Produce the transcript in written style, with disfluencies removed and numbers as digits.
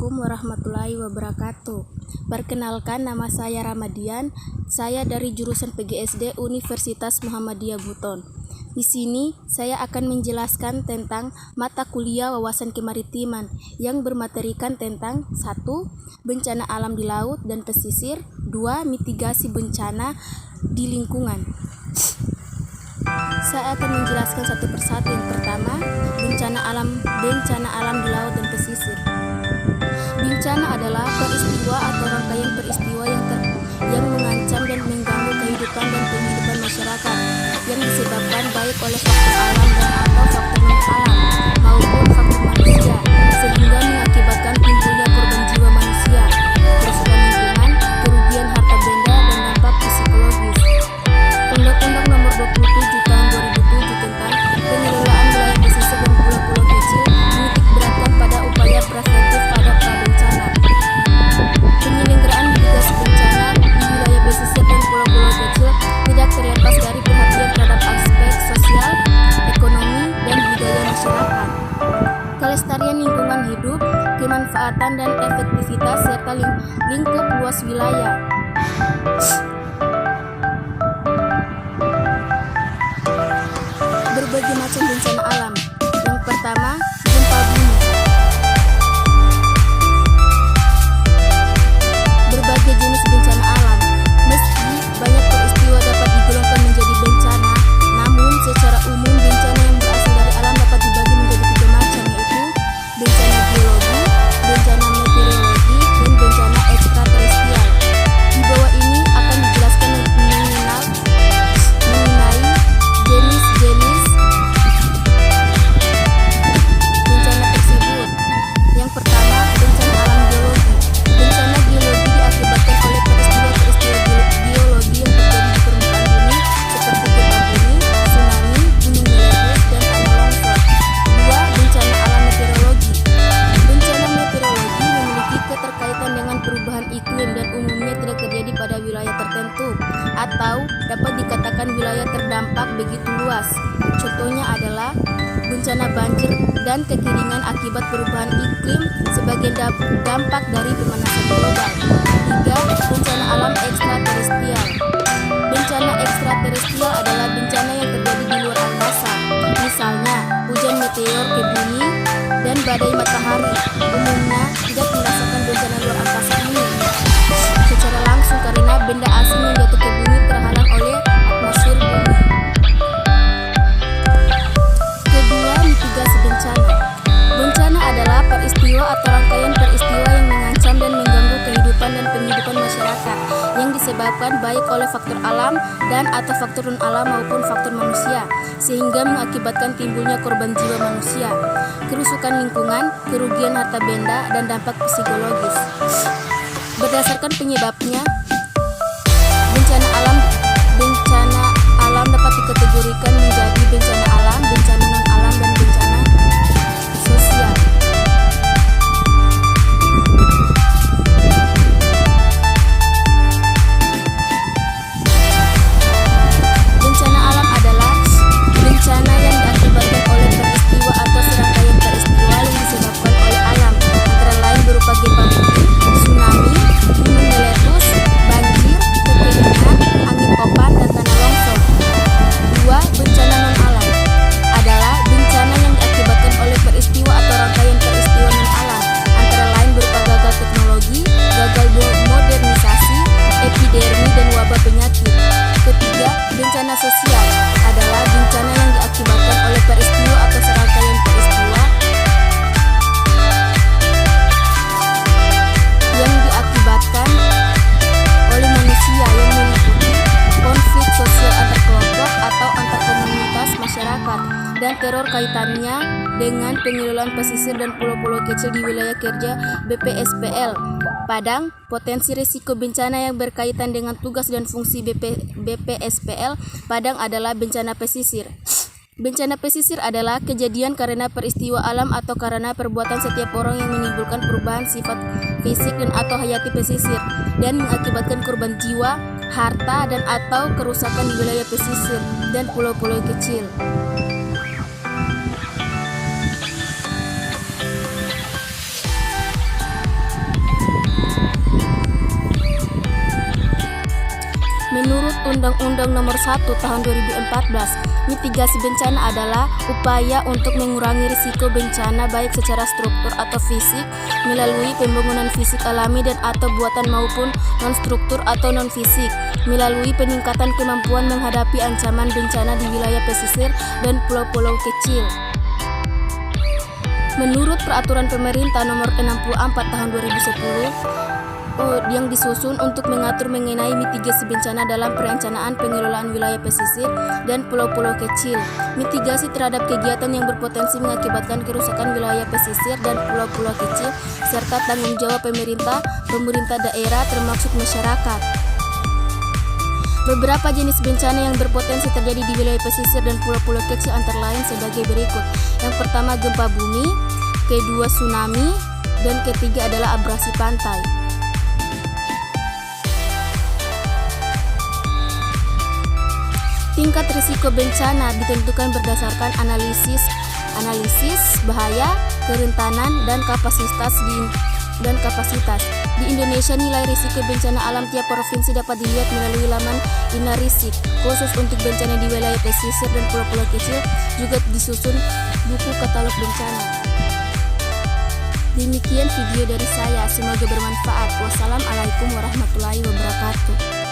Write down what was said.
Assalamualaikum warahmatullahi wabarakatuh. Perkenalkan, nama saya Ramadian. Saya dari jurusan PGSD Universitas Muhammadiyah Buton. Di sini saya akan menjelaskan tentang mata kuliah wawasan kemaritiman yang bermaterikan tentang 1. Bencana alam di laut dan pesisir. 2. Mitigasi bencana di lingkungan. Saya akan menjelaskan satu persatu. Yang pertama, bencana alam di laut dan pesisir. Bencana adalah peristiwa atau rangkaian peristiwa yang mengancam dan mengganggu kehidupan dan penghidupan masyarakat yang disebabkan baik oleh faktor alam dan atau faktor non-alam maupun faktor manusia, sehingga mengakibatkan timbulnya korban jiwa manusia, kerusakan lingkungan, kerugian harta benda, dan dampak psikologis. Undang-Undang Nomor 27 Tahun 2007 tentang pengelolaan wilayah pesisir dan pulau-pulau kecil menitik beratkan pada upaya preventif pada prabencana. Penyelenggaraan mitigasi bencana di wilayah pesisir dan pulau-pulau kecil tidak terlepas dari perhatian terhadap aspek sosial, ekonomi, dan budaya masyarakat, kelestarian lingkungan hidup, kemanfaatan dan efektivitas, serta lingkup luas wilayah. Berbagai macam bencana alam. Yang pertama, gempa bumi. Berbagai jenis bencana alam. Meski banyak peristiwa dapat digolongkan menjadi bencana, namun secara umum bencana yang berasal dari alam dapat dibagi menjadi 3 macam, yaitu bencana geologi, bencana meteorologi, dan bencana ekstraterestrial. Di bawah ini akan dijelaskan mengenai jenis-jenis bencana tersebut. Yang pertama, bencana alam geologi. Bencana geologi diakibatkan oleh peristiwa-peristiwa geologi yang terjadi di permukaan bumi seperti gempa bumi, tsunami, gunung meletus, dan tanah longsor. 2. Bencana alam meteorologi. Bencana meteorologi memiliki keterkaitan dengan perubahan iklim dan umumnya tidak terjadi pada wilayah tertentu atau dapat dikatakan wilayah terdampak begitu luas. Contohnya adalah bencana banjir dan kekeringan akibat perubahan iklim sebagai dampak dari pemanasan global. 3. Bencana alam ekstraterestrial. Bencana ekstraterestrial adalah bencana yang terjadi di luar angkasa, misalnya hujan meteor ke bumi dan badai matahari. Umumnya tidak merasakan bencana luar angkasa ini secara langsung karena benda asing yang jatuh ke bumi terhalang oleh atmosfer bumi. Kedua, mitigasi bencana. Bencana adalah peristiwa atau rangkaian peristiwa yang mengancam dan mengganggu kehidupan dan penghidupan masyarakat yang disebabkan baik oleh faktor alam dan atau faktor non-alam maupun faktor manusia, sehingga mengakibatkan timbulnya korban jiwa manusia, kerusakan lingkungan, kerugian harta benda, dan dampak psikologis. Berdasarkan penyebabnya, bencana alam dapat dikategorikan menjadi bencana alam, bencana non-alam, dan bencana sosial. Bencana alam adalah bencana yang diakibatkan oleh peristiwa atau serangkaian peristiwa yang disebabkan oleh alam, antara lain berupa gempa bumi, tsunami, gunung meletus, banjir, kekeringan, angin topan, dan tanah longsor. 2. Bencana non-alam adalah bencana yang diakibatkan oleh peristiwa atau rangkaian peristiwa non-alam, antara lain berupa gagal teknologi, gagal modernisasi, epidemi, dan wabah penyakit. Ketiga, bencana sosial adalah bencana yang diakibatkan oleh peristiwa atau serangkaian peristiwa yang diakibatkan oleh manusia yang meliputi konflik sosial antar kelompok atau antar komunitas masyarakat dan teror kaitannya dengan pengelolaan pesisir dan pulau-pulau kecil di wilayah kerja BPSPL. Padang, potensi risiko bencana yang berkaitan dengan tugas dan fungsi BPSPL Padang adalah bencana pesisir. Bencana pesisir adalah kejadian karena peristiwa alam atau karena perbuatan setiap orang yang menimbulkan perubahan sifat fisik dan atau hayati pesisir dan mengakibatkan korban jiwa, harta, dan atau kerusakan di wilayah pesisir dan pulau-pulau kecil. Undang-Undang Nomor 1 Tahun 2014, mitigasi bencana adalah upaya untuk mengurangi risiko bencana baik secara struktur atau fisik melalui pembangunan fisik alami dan atau buatan maupun non-struktur atau non-fisik melalui peningkatan kemampuan menghadapi ancaman bencana di wilayah pesisir dan pulau-pulau kecil. Menurut Peraturan Pemerintah Nomor 64 Tahun 2010 yang disusun untuk mengatur mengenai mitigasi bencana dalam perencanaan pengelolaan wilayah pesisir dan pulau-pulau kecil, mitigasi terhadap kegiatan yang berpotensi mengakibatkan kerusakan wilayah pesisir dan pulau-pulau kecil, serta tanggung jawab pemerintah daerah termasuk masyarakat. Beberapa jenis bencana yang berpotensi terjadi di wilayah pesisir dan pulau-pulau kecil antara lain sebagai berikut. Yang pertama gempa bumi, kedua tsunami, dan ketiga adalah abrasi pantai. Tingkat risiko bencana ditentukan berdasarkan analisis bahaya, kerentanan, dan kapasitas. Di Indonesia, nilai risiko bencana alam tiap provinsi dapat dilihat melalui laman Inarisik. Khusus untuk bencana di wilayah pesisir dan pulau-pulau kecil juga disusun buku katalog bencana. Demikian video dari saya, semoga bermanfaat. Wassalamualaikum warahmatullahi wabarakatuh.